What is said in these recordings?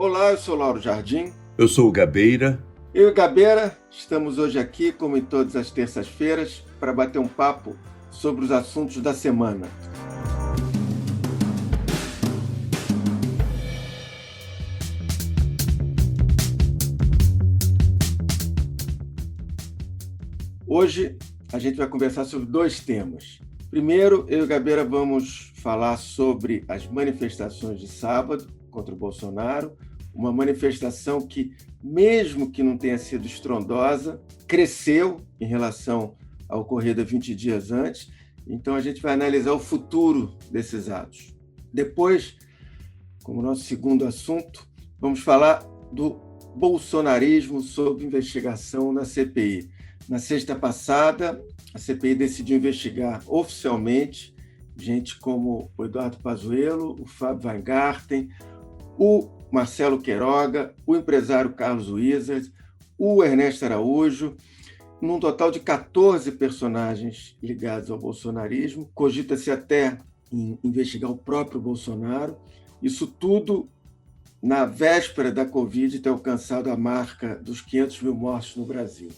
Olá, eu sou Lauro Jardim. Eu sou o Gabeira. Eu e Gabeira estamos hoje aqui, como em todas as terças-feiras, para bater um papo sobre os assuntos da semana. Hoje a gente vai conversar sobre dois temas. Primeiro, eu e Gabeira vamos falar sobre as manifestações de sábado contra o Bolsonaro, uma manifestação que, mesmo que não tenha sido estrondosa, cresceu em relação à ocorrida 20 dias antes. Então, a gente vai analisar o futuro desses atos. Depois, como nosso segundo assunto, vamos falar do bolsonarismo sob investigação na CPI. Na sexta passada, a CPI decidiu investigar oficialmente gente como o Eduardo Pazuello, o Fábio Weingarten, o Marcelo Queiroga, o empresário Carlos Wizard, o Ernesto Araújo, num total de 14 personagens ligados ao bolsonarismo. Cogita-se até em investigar o próprio Bolsonaro. Isso tudo na véspera da Covid ter alcançado a marca dos 500 mil mortos no Brasil.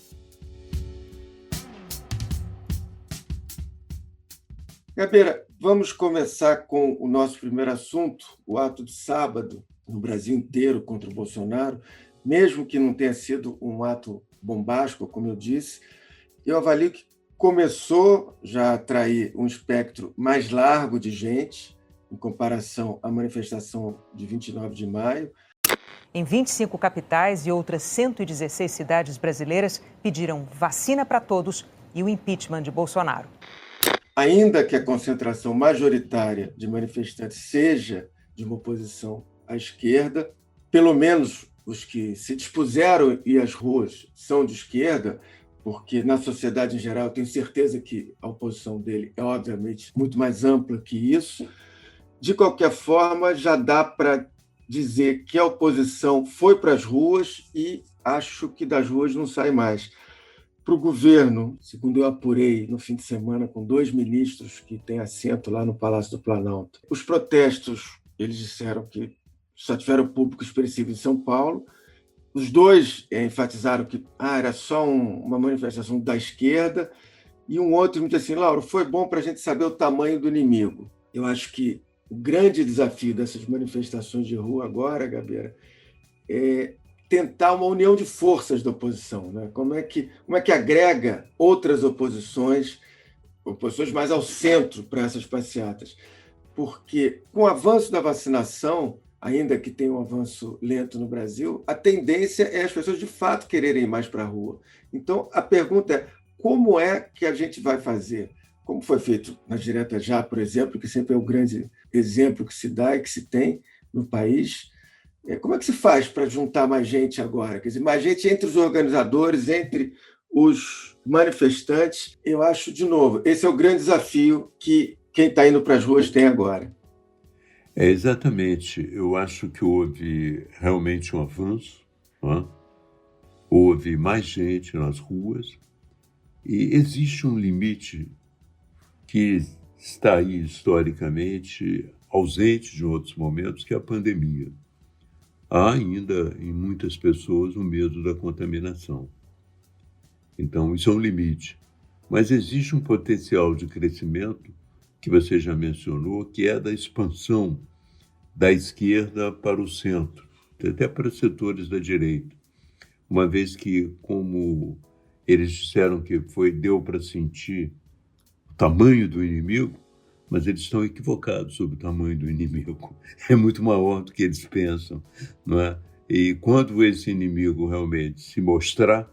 Gabeira, vamos começar com o nosso primeiro assunto, o ato de sábado no Brasil inteiro contra o Bolsonaro, mesmo que não tenha sido um ato bombástico, como eu disse. Eu avalio que começou já a atrair um espectro mais largo de gente, em comparação à manifestação de 29 de maio. Em 25 capitais e outras 116 cidades brasileiras pediram vacina para todos e o impeachment de Bolsonaro. Ainda que a concentração majoritária de manifestantes seja de uma oposição à esquerda, pelo menos os que se dispuseram a ir às ruas são de esquerda, porque na sociedade em geral eu tenho certeza que a oposição dele é, obviamente, muito mais ampla que isso. De qualquer forma, já dá para dizer que a oposição foi para as ruas e acho que das ruas não sai mais. Para o governo, segundo eu apurei no fim de semana com 2 ministros que têm assento lá no Palácio do Planalto, os protestos, eles disseram que só tiveram público expressivo em São Paulo. Os dois enfatizaram que era só uma manifestação da esquerda, e um outro me disse assim: Lauro, foi bom para a gente saber o tamanho do inimigo. Eu acho que o grande desafio dessas manifestações de rua agora, Gabeira, é tentar uma união de forças da oposição, né? Como é que agrega outras oposições mais ao centro para essas passeatas? Porque com o avanço da vacinação, ainda que tenha um avanço lento no Brasil, a tendência é as pessoas de fato quererem ir mais para a rua. Então, a pergunta é: como é que a gente vai fazer? Como foi feito na Direta Já, por exemplo, que sempre é o grande exemplo que se dá e que se tem no país. Como é que se faz para juntar mais gente agora? Quer dizer, mais gente entre os organizadores, entre os manifestantes. Eu acho, de novo, esse é o grande desafio que quem está indo para as ruas tem agora. Exatamente. Eu acho que houve realmente um avanço, não é? Houve mais gente nas ruas e existe um limite que está aí historicamente ausente de outros momentos, que é a pandemia. Há ainda em muitas pessoas o medo da contaminação. Então, isso é um limite. Mas existe um potencial de crescimento, que você já mencionou, que é da expansão da esquerda para o centro, até para os setores da direita. Uma vez que, como eles disseram que deu para sentir o tamanho do inimigo, mas eles estão equivocados sobre o tamanho do inimigo. É muito maior do que eles pensam, não é? E quando esse inimigo realmente se mostrar,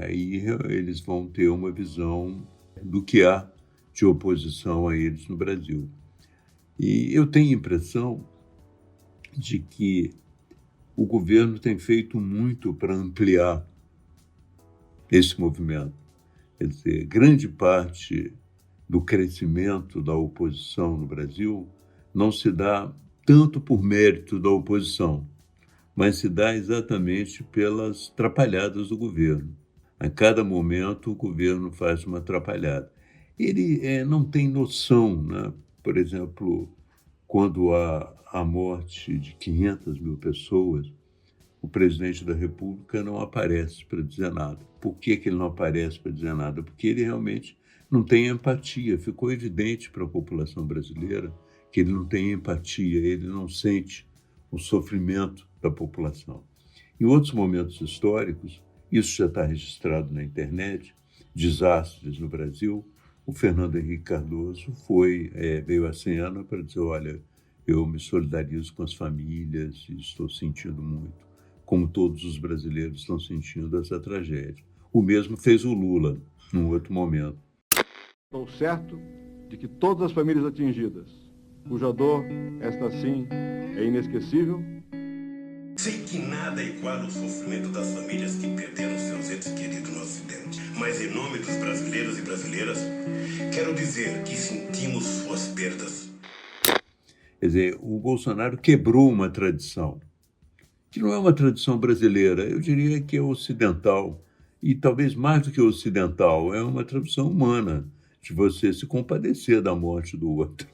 aí eles vão ter uma visão do que há de oposição a eles no Brasil. E eu tenho a impressão de que o governo tem feito muito para ampliar esse movimento. Quer dizer, grande parte do crescimento da oposição no Brasil não se dá tanto por mérito da oposição, mas se dá exatamente pelas atrapalhadas do governo. A cada momento o governo faz uma atrapalhada. Ele não tem noção, né? Por exemplo, quando há a morte de 500 mil pessoas, o presidente da República não aparece para dizer nada. Por que ele não aparece para dizer nada? Porque ele realmente não tem empatia. Ficou evidente para a população brasileira que ele não tem empatia, ele não sente o sofrimento da população. Em outros momentos históricos, isso já está registrado na internet, desastres no Brasil, o Fernando Henrique Cardoso veio à cena para dizer, olha, eu me solidarizo com as famílias e estou sentindo muito, como todos os brasileiros estão sentindo essa tragédia. O mesmo fez o Lula, num outro momento. Estou certo de que todas as famílias atingidas, cuja dor, esta sim, é inesquecível. Sei que nada iguala o sofrimento das famílias que perderam seus entes queridos no acidente. Mas em nome dos brasileiros e brasileiras, quero dizer que sentimos suas perdas. Quer dizer, o Bolsonaro quebrou uma tradição, que não é uma tradição brasileira, eu diria que é ocidental, e talvez mais do que ocidental, é uma tradição humana, de você se compadecer da morte do outro,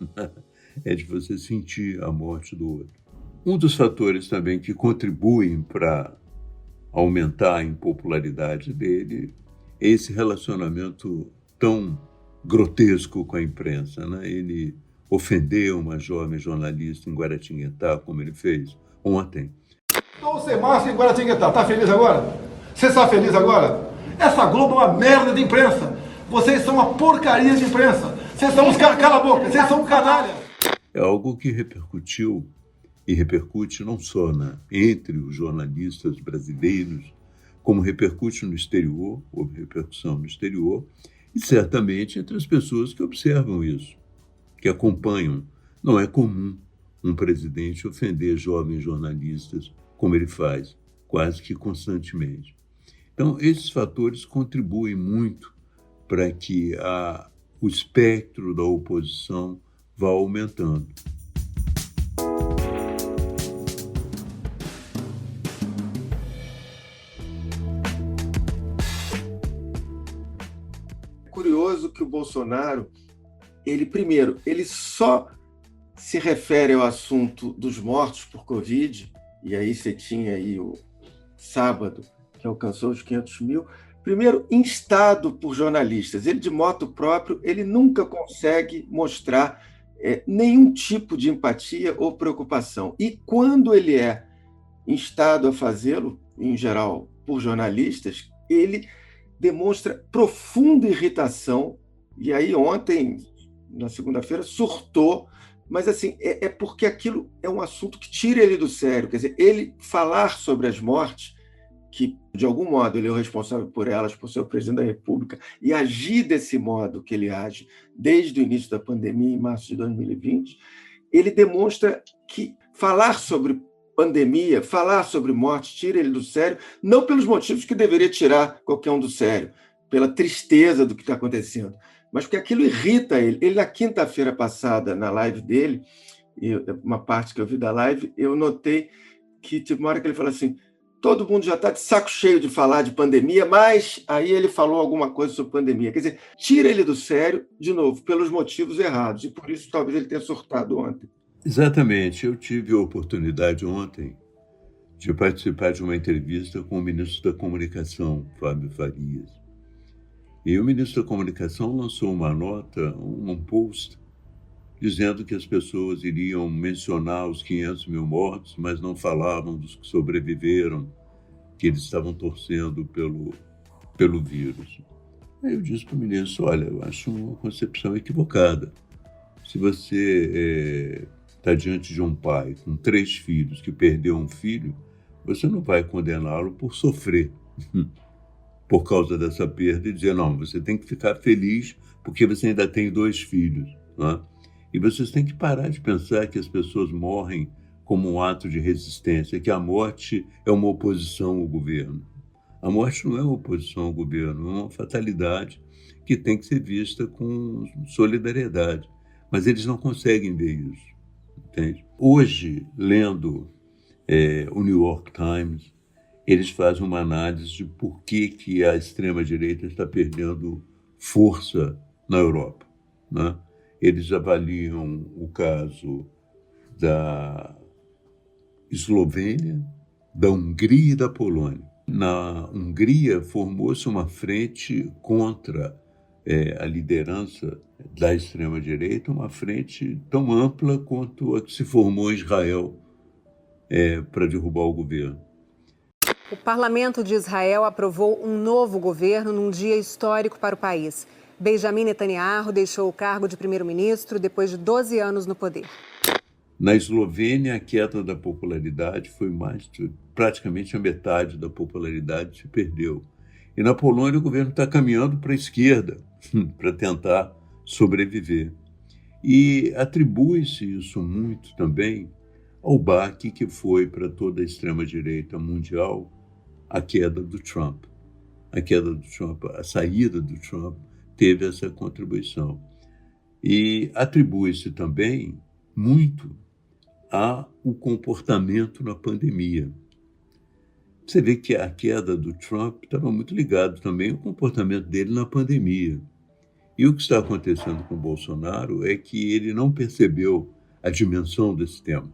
é de você sentir a morte do outro. Um dos fatores também que contribuem para aumentar a impopularidade dele é esse relacionamento tão grotesco com a imprensa, né? Ele ofendeu uma jovem jornalista em Guaratinguetá, como ele fez ontem. Estou sem máscara em Guaratinguetá. Tá feliz agora? Você está feliz agora? Essa Globo é uma merda de imprensa. Vocês são uma porcaria de imprensa. Vocês são uns cala a boca. Vocês são um canalha. É algo que repercutiu e repercute não só entre os jornalistas brasileiros, como repercute no exterior, houve repercussão no exterior, e certamente entre as pessoas que observam isso, que acompanham. Não é comum um presidente ofender jovens jornalistas como ele faz, quase que constantemente. Então, esses fatores contribuem muito para que o espectro da oposição vá aumentando. É curioso que o Bolsonaro, ele só se refere ao assunto dos mortos por Covid, e aí você tinha aí o sábado, que alcançou os 500 mil, primeiro, instado por jornalistas. Ele, de motu próprio, ele nunca consegue mostrar nenhum tipo de empatia ou preocupação. E quando ele é instado a fazê-lo, em geral por jornalistas, ele demonstra profunda irritação. E aí ontem, na segunda-feira, surtou. Mas assim, é porque aquilo é um assunto que tira ele do sério. Quer dizer, ele falar sobre as mortes, que de algum modo ele é o responsável por elas, por ser o presidente da República, e agir desse modo que ele age desde o início da pandemia, em março de 2020, ele demonstra que falar sobre pandemia, falar sobre morte, tira ele do sério, não pelos motivos que deveria tirar qualquer um do sério, pela tristeza do que está acontecendo, mas porque aquilo irrita ele. Ele, na quinta-feira passada, na live dele, uma parte que eu vi da live, eu notei que teve uma hora que ele falou assim, todo mundo já está de saco cheio de falar de pandemia, mas aí ele falou alguma coisa sobre pandemia. Quer dizer, tira ele do sério, de novo, pelos motivos errados, e por isso talvez ele tenha surtado ontem. Exatamente. Eu tive a oportunidade ontem de participar de uma entrevista com o ministro da Comunicação, Fábio Farias. E o ministro da Comunicação lançou uma nota, um post, dizendo que as pessoas iriam mencionar os 500 mil mortos, mas não falavam dos que sobreviveram, que eles estavam torcendo pelo vírus. Aí eu disse para o ministro, olha, eu acho uma concepção equivocada. Se você está diante de um pai com 3 filhos que perdeu um filho, você não vai condená-lo por sofrer por causa dessa perda e dizer, não, você tem que ficar feliz porque você ainda tem 2 filhos, né? E vocês têm que parar de pensar que as pessoas morrem como um ato de resistência, que a morte é uma oposição ao governo. A morte não é uma oposição ao governo, é uma fatalidade que tem que ser vista com solidariedade. Mas eles não conseguem ver isso, entende? Hoje, lendo o New York Times, eles fazem uma análise de por que a extrema-direita está perdendo força na Europa, né? Eles avaliam o caso da Eslovênia, da Hungria e da Polônia. Na Hungria, formou-se uma frente contra a liderança da extrema-direita, uma frente tão ampla quanto a que se formou em Israel para derrubar o governo. O parlamento de Israel aprovou um novo governo num dia histórico para o país. Benjamin Netanyahu deixou o cargo de primeiro-ministro depois de 12 anos no poder. Na Eslovênia, a queda da popularidade foi praticamente a metade da popularidade se perdeu. E na Polônia, o governo está caminhando para a esquerda para tentar sobreviver. E atribui-se isso muito também ao baque que foi para toda a extrema-direita mundial a queda do Trump. A queda do Trump, a saída do Trump teve essa contribuição. E atribui-se também muito ao comportamento na pandemia. Você vê que a queda do Trump estava muito ligado também ao comportamento dele na pandemia. E o que está acontecendo com o Bolsonaro é que ele não percebeu a dimensão desse tema.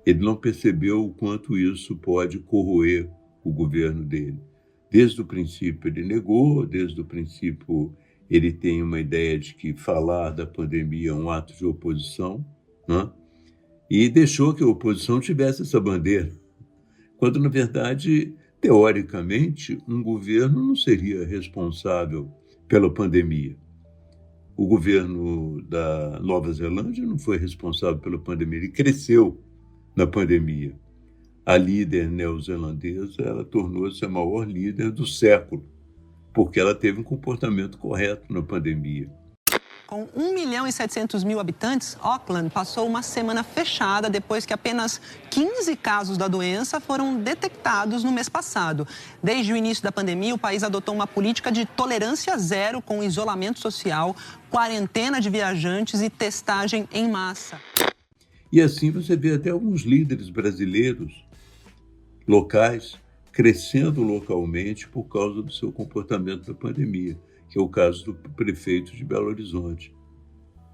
Ele não percebeu o quanto isso pode corroer o governo dele. Desde o princípio ele negou, desde o princípio ele tem uma ideia de que falar da pandemia é um ato de oposição, né? E deixou que a oposição tivesse essa bandeira, quando, na verdade, teoricamente, um governo não seria responsável pela pandemia. O governo da Nova Zelândia não foi responsável pela pandemia, ele cresceu na pandemia. A líder neozelandesa, ela tornou-se a maior líder do século, porque ela teve um comportamento correto na pandemia. Com 1.700.000 habitantes, Auckland passou uma semana fechada depois que apenas 15 casos da doença foram detectados no mês passado. Desde o início da pandemia, o país adotou uma política de tolerância zero com isolamento social, quarentena de viajantes e testagem em massa. E assim você vê até alguns líderes brasileiros locais crescendo localmente por causa do seu comportamento na pandemia, que é o caso do prefeito de Belo Horizonte,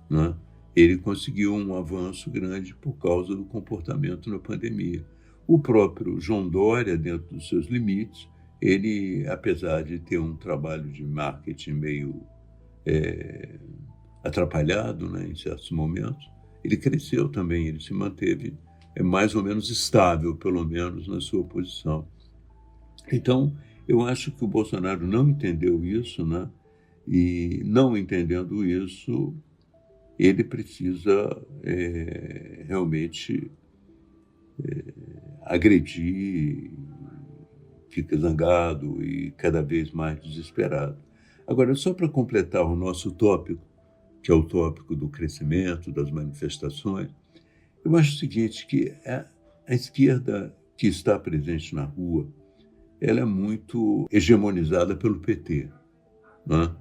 né? Ele conseguiu um avanço grande por causa do comportamento na pandemia. O próprio João Dória, dentro dos seus limites, ele, apesar de ter um trabalho de marketing meio atrapalhado, né, em certos momentos, ele cresceu também, ele se manteve mais ou menos estável, pelo menos na sua posição. Então, eu acho que o Bolsonaro não entendeu isso, né? E não entendendo isso, ele precisa realmente agredir, fica zangado e cada vez mais desesperado. Agora, só para completar o nosso tópico, que é o tópico do crescimento, das manifestações, eu acho o seguinte, que a esquerda que está presente na rua, ela é muito hegemonizada pelo PT, né?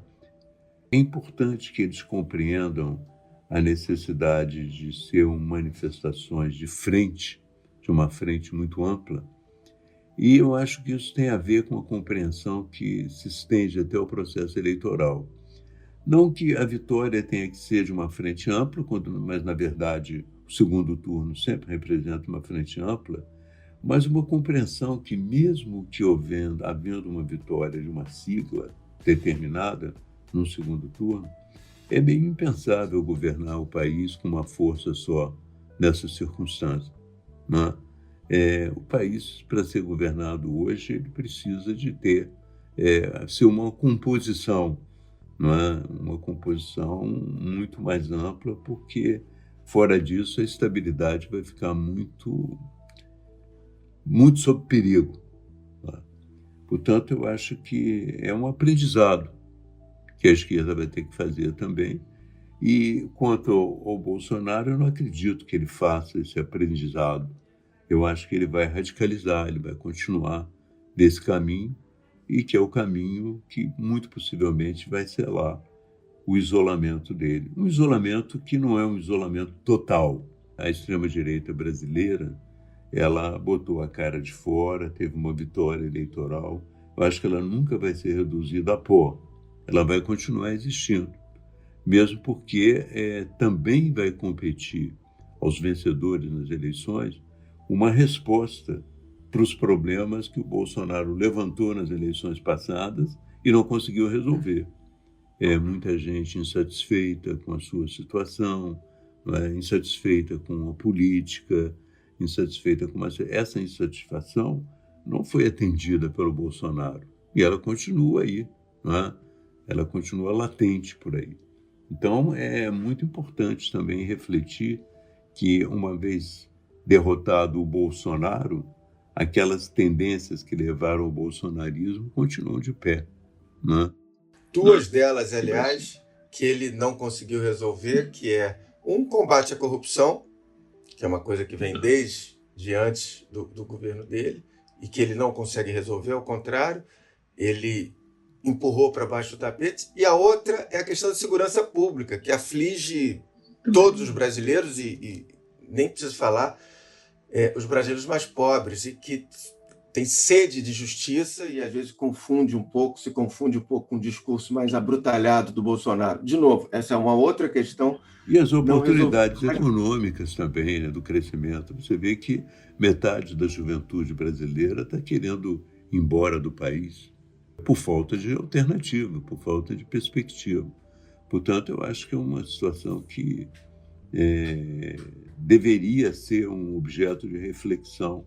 É importante que eles compreendam a necessidade de ser manifestações de frente, de uma frente muito ampla, e eu acho que isso tem a ver com a compreensão que se estende até o processo eleitoral. Não que a vitória tenha que ser de uma frente ampla, mas, na verdade, o segundo turno sempre representa uma frente ampla, mas uma compreensão que, mesmo que havendo uma vitória de uma sigla determinada no segundo turno, é bem impensável governar o país com uma força só nessa circunstância, né? O país, para ser governado hoje, ele precisa de ser uma composição, não é? Uma composição muito mais ampla, porque, fora disso, a estabilidade vai ficar muito sob perigo. Tá? Portanto, eu acho que é um aprendizado que a esquerda vai ter que fazer também. E quanto ao Bolsonaro, eu não acredito que ele faça esse aprendizado. Eu acho que ele vai radicalizar, ele vai continuar desse caminho, e que é o caminho que, muito possivelmente, vai selar o isolamento dele. Um isolamento que não é um isolamento total. A extrema-direita brasileira, ela botou a cara de fora, teve uma vitória eleitoral. Eu acho que ela nunca vai ser reduzida a pó. Ela vai continuar existindo, mesmo porque também vai competir aos vencedores nas eleições uma resposta para os problemas que o Bolsonaro levantou nas eleições passadas e não conseguiu resolver. Muita gente insatisfeita com a sua situação, insatisfeita com a política, insatisfeita com essa insatisfação não foi atendida pelo Bolsonaro. E ela continua aí, ela continua latente por aí. Então, é muito importante também refletir que, uma vez derrotado o Bolsonaro, aquelas tendências que levaram ao bolsonarismo continuam de pé. Duas delas, aliás, que ele não conseguiu resolver, que é combate à corrupção, que é uma coisa que vem desde antes do governo dele, e que ele não consegue resolver, ao contrário, ele empurrou para baixo do tapete. E a outra é a questão da segurança pública, que aflige todos os brasileiros, e nem preciso falar, os brasileiros mais pobres, e que tem sede de justiça e às vezes se confunde um pouco com o discurso mais abrutalhado do Bolsonaro. De novo, essa é uma outra questão. E as oportunidades econômicas também, do crescimento. Você vê que metade da juventude brasileira está querendo ir embora do país por falta de alternativa, por falta de perspectiva. Portanto, eu acho que é uma situação que deveria ser um objeto de reflexão.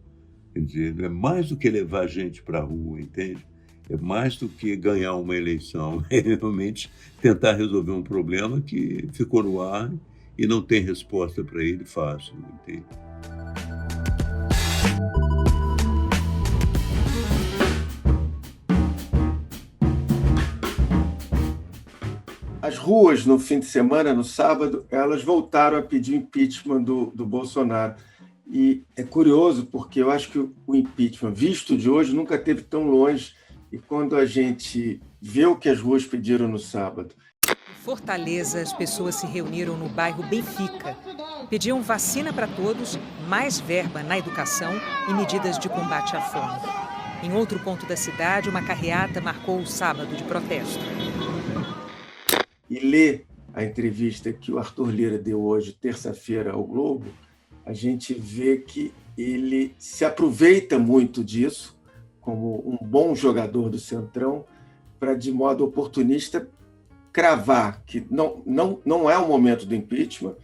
Quer dizer, não é mais do que levar gente para a rua, entende? É mais do que ganhar uma eleição. É realmente tentar resolver um problema que ficou no ar e não tem resposta para ele fácil, entende? As ruas, no fim de semana, no sábado, elas voltaram a pedir impeachment do Bolsonaro. E é curioso, porque eu acho que o impeachment, visto de hoje, nunca esteve tão longe. E quando a gente vê o que as ruas pediram no sábado... Em Fortaleza, as pessoas se reuniram no bairro Benfica. Pediam vacina para todos, mais verba na educação e medidas de combate à fome. Em outro ponto da cidade, uma carreata marcou o sábado de protesto. E ler a entrevista que o Arthur Lira deu hoje, terça-feira, ao Globo, a gente vê que ele se aproveita muito disso, como um bom jogador do Centrão, para, de modo oportunista, cravar que não é o momento do impeachment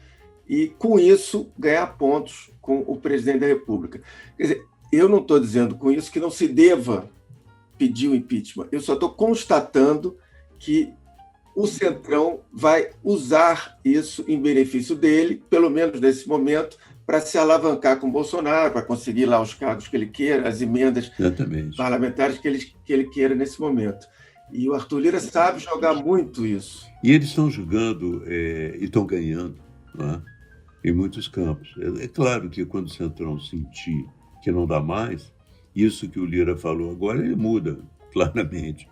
e, com isso, ganhar pontos com o presidente da República. Quer dizer, eu não estou dizendo com isso que não se deva pedir o impeachment, eu só estou constatando que o Centrão vai usar isso em benefício dele, pelo menos nesse momento, para se alavancar com o Bolsonaro, para conseguir lá os cargos que ele queira, as emendas parlamentares que ele queira nesse momento. E o Arthur Lira sabe jogar muito isso. E eles estão jogando e estão ganhando, em muitos campos. É claro que quando o Centrão sentir que não dá mais, isso que o Lira falou agora, ele muda, claramente.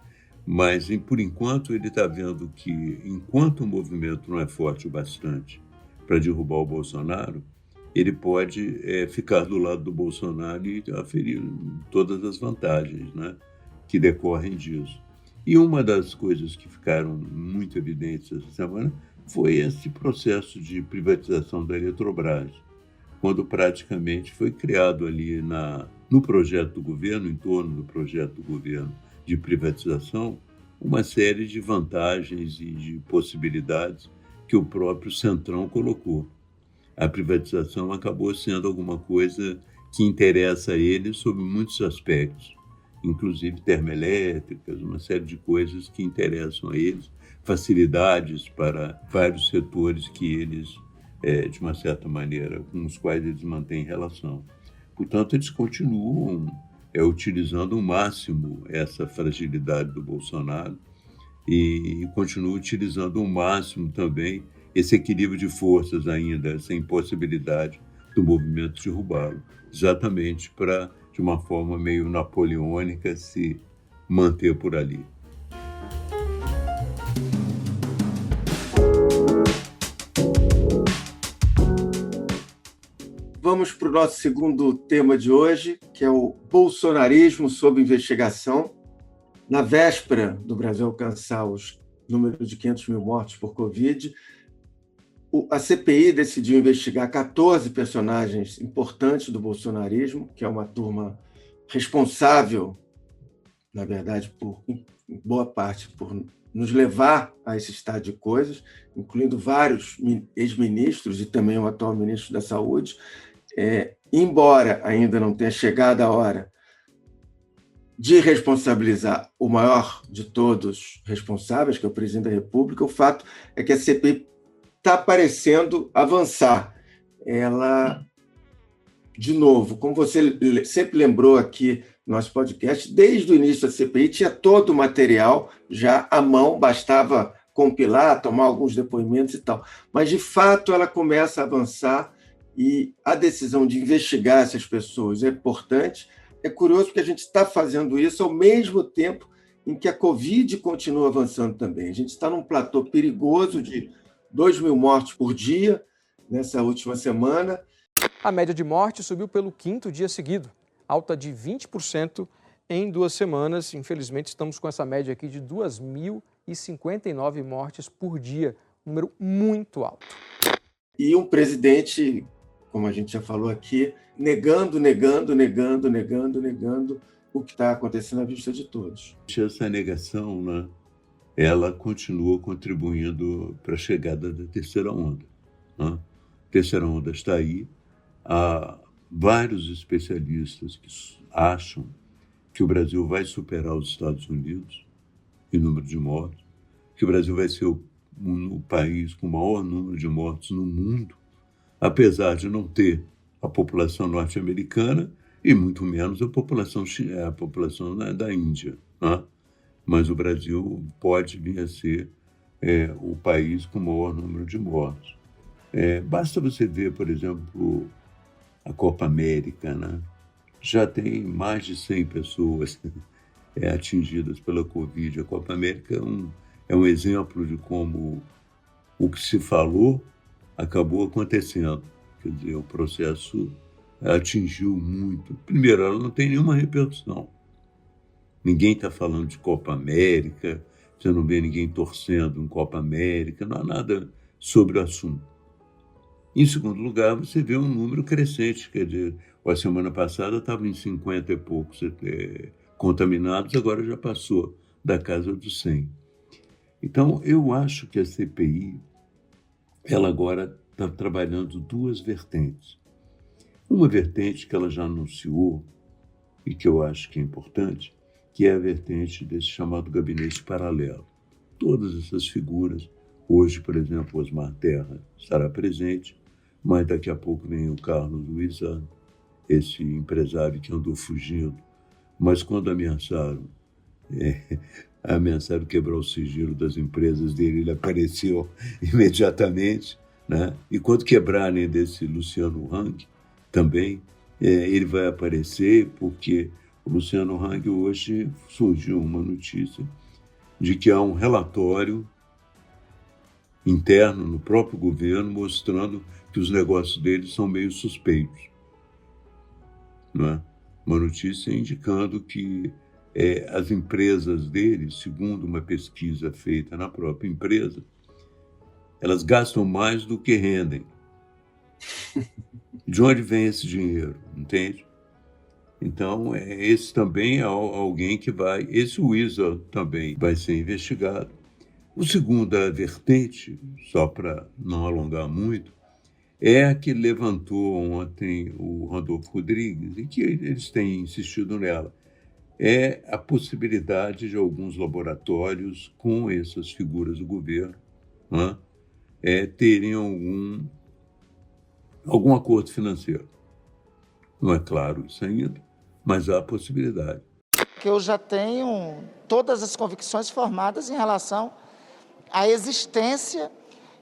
Mas, por enquanto, ele está vendo que, enquanto o movimento não é forte o bastante para derrubar o Bolsonaro, ele pode ficar do lado do Bolsonaro e aferir todas as vantagens, que decorrem disso. E uma das coisas que ficaram muito evidentes essa semana foi esse processo de privatização da Eletrobras, quando praticamente foi criado ali no projeto do governo, em torno do projeto do governo de privatização, uma série de vantagens e de possibilidades que o próprio Centrão colocou. A privatização acabou sendo alguma coisa que interessa a ele sob muitos aspectos, inclusive termoelétricas, uma série de coisas que interessam a eles, facilidades para vários setores que eles, de uma certa maneira, com os quais eles mantêm relação. Portanto, eles continuam utilizando ao máximo essa fragilidade do Bolsonaro e continuam utilizando ao máximo também esse equilíbrio de forças ainda, essa impossibilidade do movimento derrubá-lo, exatamente para, de uma forma meio napoleônica, se manter por ali. Vamos para o nosso segundo tema de hoje, que é o bolsonarismo sob investigação. Na véspera do Brasil alcançar os números de 500 mil mortos por Covid, A CPI decidiu investigar 14 personagens importantes do bolsonarismo, que é uma turma responsável, na verdade, por em boa parte, por nos levar a esse estado de coisas, incluindo vários ex-ministros e também o atual ministro da Saúde. Embora ainda não tenha chegado a hora de responsabilizar o maior de todos responsáveis, que é o presidente da República, o fato é que a CPI está parecendo avançar. Ela, de novo, como você sempre lembrou aqui no nosso podcast, desde o início da CPI tinha todo o material já à mão, bastava compilar, tomar alguns depoimentos e tal. Mas, de fato, ela começa a avançar e a decisão de investigar essas pessoas é importante. É curioso porque a gente está fazendo isso ao mesmo tempo em que a Covid continua avançando também. A gente está num platô perigoso de 2.000 mortes por dia nessa última semana. A média de mortes subiu pelo 5º dia seguido, alta de 20% em 2 semanas. Infelizmente, estamos com essa média aqui de 2.059 mortes por dia, um número muito alto. E um presidente, como a gente já falou aqui, negando o que está acontecendo à vista de todos. Essa negação, né, ela continua contribuindo para a chegada da terceira onda. Né? A terceira onda está aí. Há vários especialistas que acham que o Brasil vai superar os Estados Unidos em número de mortes, que o Brasil vai ser o país com o maior número de mortes no mundo, apesar de não ter a população norte-americana e muito menos a população da Índia. Né? Mas o Brasil pode vir a ser o país com o maior número de mortes. Basta você ver, por exemplo, a Copa América, né? Já tem mais de 100 pessoas atingidas pela Covid. A Copa América é um exemplo de como o que se falou acabou acontecendo. Quer dizer, o processo atingiu muito. Primeiro, ela não tem nenhuma repercussão. Ninguém está falando de Copa América, você não vê ninguém torcendo em Copa América, não há nada sobre o assunto. Em segundo lugar, você vê um número crescente, quer dizer, a semana passada estava em 50 e poucos contaminados, agora já passou da casa dos 100. Então, eu acho que a CPI, ela agora está trabalhando 2 vertentes. Uma vertente que ela já anunciou e que eu acho que é importante, que é a vertente desse chamado gabinete paralelo. Todas essas figuras, hoje, por exemplo, Osmar Terra estará presente, mas daqui a pouco vem o Carlos Luiza, esse empresário que andou fugindo, mas quando ameaçaram quebrar o sigilo das empresas dele, ele apareceu imediatamente, né? E quando quebrarem desse Luciano Hang, também ele vai aparecer, porque o Luciano Hang hoje surgiu uma notícia de que há um relatório interno no próprio governo mostrando que os negócios dele são meio suspeitos. Não é? Uma notícia indicando que as empresas dele, segundo uma pesquisa feita na própria empresa, elas gastam mais do que rendem. De onde vem esse dinheiro, entende? Então, esse também é alguém que vai... Esse Wizard também vai ser investigado. O segunda vertente, só para não alongar muito, é a que levantou ontem o Randolfo Rodrigues, e que eles têm insistido nela. É a possibilidade de alguns laboratórios com essas figuras do governo, né, terem algum acordo financeiro. Não é claro isso ainda, mas há a possibilidade. Eu já tenho todas as convicções formadas em relação à existência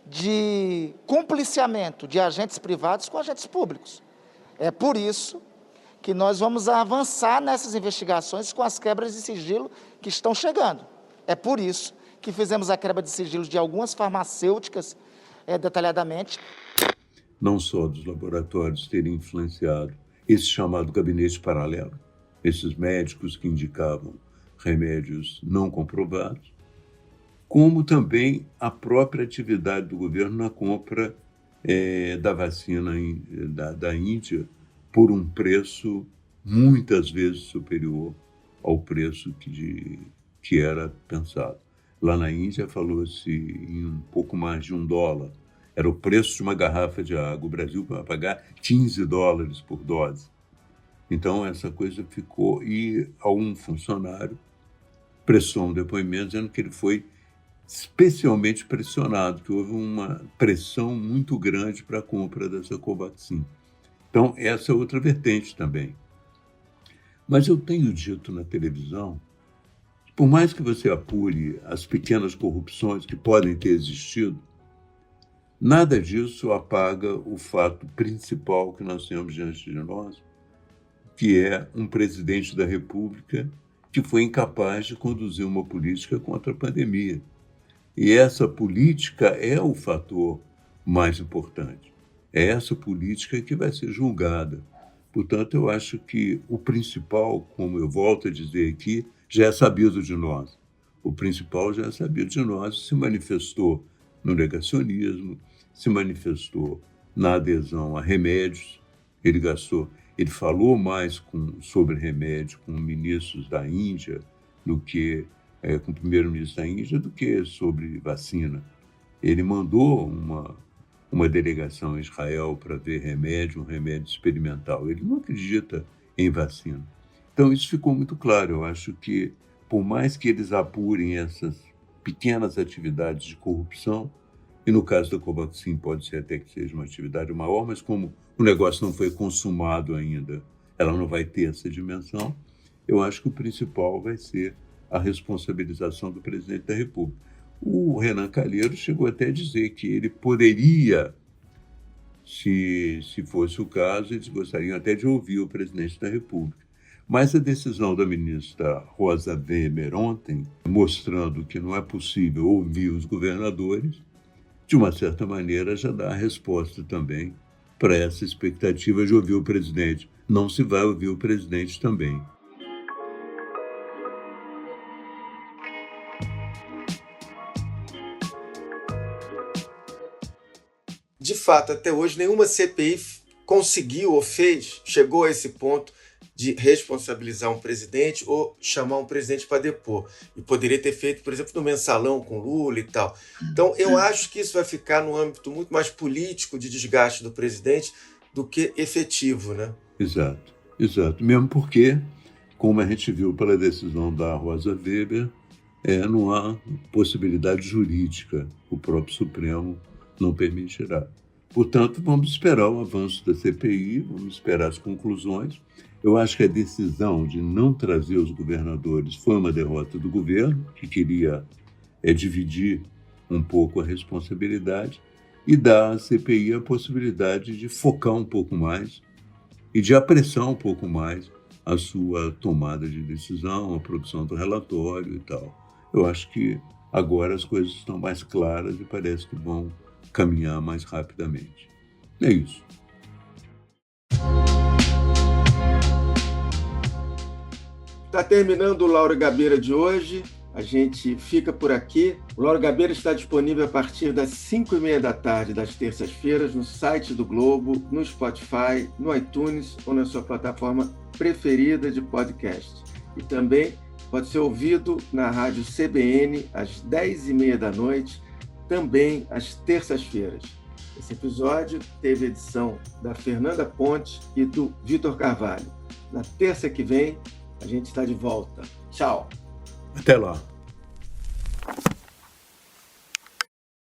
de cumpliciamento de agentes privados com agentes públicos. É por isso que nós vamos avançar nessas investigações com as quebras de sigilo que estão chegando. É por isso que fizemos a quebra de sigilo de algumas farmacêuticas detalhadamente. Não só dos laboratórios terem influenciado esse chamado gabinete paralelo, esses médicos que indicavam remédios não comprovados, como também a própria atividade do governo na compra da vacina da Índia por um preço muitas vezes superior ao preço que era pensado. Lá na Índia falou-se em um pouco mais de $1. Era o preço de uma garrafa de água. O Brasil vai pagar $15 por dose. Então, essa coisa ficou... E a um funcionário prestou um depoimento dizendo que ele foi especialmente pressionado, que houve uma pressão muito grande para a compra dessa Covaxin. Então, essa é outra vertente também. Mas eu tenho dito na televisão, por mais que você apure as pequenas corrupções que podem ter existido, nada disso apaga o fato principal que nós temos diante de nós, que é um presidente da República que foi incapaz de conduzir uma política contra a pandemia. E essa política é o fator mais importante. É essa política que vai ser julgada. Portanto, eu acho que o principal, como eu volto a dizer aqui, já é sabido de nós. O principal já é sabido de nós, se manifestou no negacionismo, se manifestou na adesão a remédios. Ele falou mais sobre remédio com ministros da Índia do que com o primeiro-ministro da Índia do que sobre vacina. Ele mandou uma delegação a Israel para ver um remédio experimental. Ele não acredita em vacina. Então, isso ficou muito claro. Eu acho que, por mais que eles apurem essas pequenas atividades de corrupção, e no caso da Covaxin pode ser até que seja uma atividade maior, mas como o negócio não foi consumado ainda, ela não vai ter essa dimensão, eu acho que o principal vai ser a responsabilização do presidente da República. O Renan Calheiros chegou até a dizer que ele poderia, se fosse o caso, eles gostariam até de ouvir o presidente da República. Mas a decisão da ministra Rosa Weber ontem, mostrando que não é possível ouvir os governadores, de uma certa maneira já dá a resposta também para essa expectativa de ouvir o presidente. Não se vai ouvir o presidente também. De fato, até hoje, nenhuma CPI conseguiu ou chegou a esse ponto de responsabilizar um presidente ou chamar um presidente para depor. E poderia ter feito, por exemplo, no mensalão com Lula e tal. Então, eu acho que isso vai ficar no âmbito muito mais político de desgaste do presidente do que efetivo, né? Exato. Mesmo porque, como a gente viu pela decisão da Rosa Weber, não há possibilidade jurídica. O próprio Supremo não permitirá. Portanto, vamos esperar o avanço da CPI, vamos esperar as conclusões. Eu acho que a decisão de não trazer os governadores foi uma derrota do governo, que queria dividir um pouco a responsabilidade e dar à CPI a possibilidade de focar um pouco mais e de apressar um pouco mais a sua tomada de decisão, a produção do relatório e tal. Eu acho que agora as coisas estão mais claras e parece que vão caminhar mais rapidamente. É isso. Está terminando o Lauro Gabeira de hoje. A gente fica por aqui. O Lauro Gabeira está disponível a partir das 5h30 da tarde das terças-feiras no site do Globo, no Spotify, no iTunes ou na sua plataforma preferida de podcast. E também pode ser ouvido na rádio CBN às 10h30 da noite, também às terças-feiras. Esse episódio teve edição da Fernanda Ponte e do Vitor Carvalho. Na terça que vem, a gente está de volta. Tchau. Até lá.